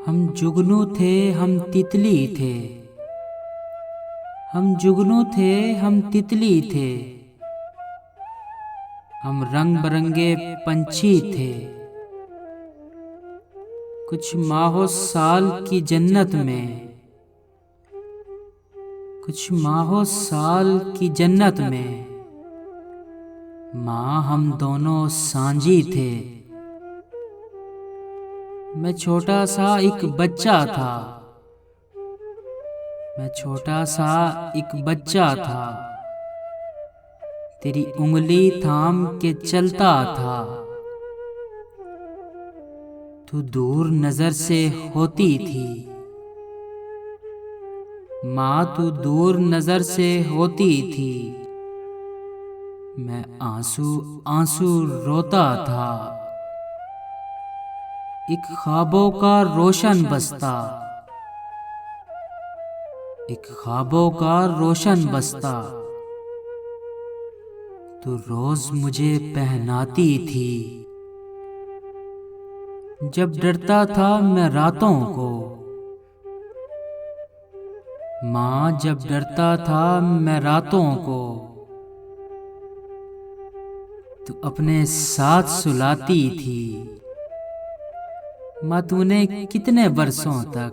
हम जुगनू थे हम तितली थे, हम जुगनू थे हम तितली थे, हम रंग बरंगे पंछी थे। कुछ माहो साल की जन्नत में, कुछ माहो साल की जन्नत में, माँ हम दोनों सांझी थे। मैं छोटा सा एक बच्चा था, मैं छोटा सा एक बच्चा था, तेरी उंगली थाम के चलता था। तू दूर नजर से होती थी, माँ तू दूर नजर से होती थी, मैं आंसू आंसू रोता था। एक ख्वाबों का रोशन बस्ता, एक ख्वाबों का रोशन बस्ता, तू रोज मुझे पहनाती थी। जब डरता था मैं रातों को, माँ जब डरता था मैं रातों को, तू अपने साथ सुलाती थी। माँ तूने कितने बरसों तक,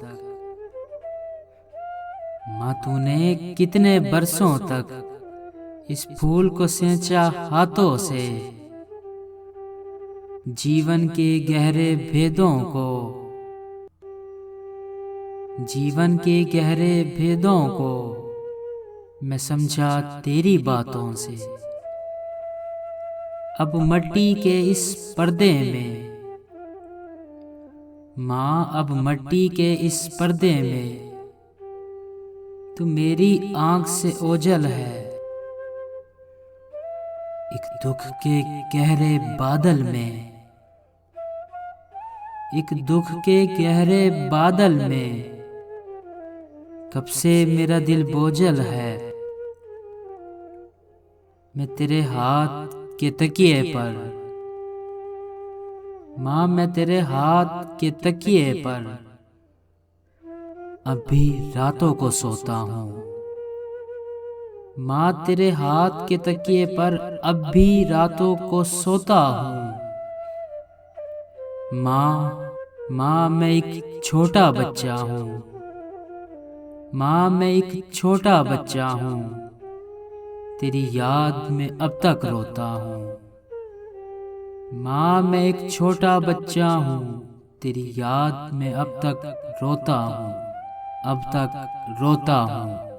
माँ तूने कितने बरसों तक इस फूल को सींचा हाथों से। जीवन के गहरे भेदों को, जीवन के गहरे भेदों को मैं समझा तेरी बातों से। अब मिट्टी के इस पर्दे में, माँ अब मिट्टी के इस पर्दे में, तू मेरी आंख से ओझल है। एक दुख के गहरे बादल में, एक दुख के गहरे बादल में, कब से मेरा दिल बोझल है। मैं तेरे हाथ के तकिए पर, माँ मैं तेरे हाथ के तकिए पर अब भी रातों को सोता हूँ। माँ तेरे हाथ के तकिए पर अब भी रातों को सोता हूँ। माँ मैं एक छोटा बच्चा हूँ, माँ मैं एक छोटा बच्चा हूँ, तेरी याद में अब तक रोता हूँ। माँ मैं एक छोटा बच्चा हूँ, तेरी याद में अब तक रोता हूँ, अब तक रोता हूँ।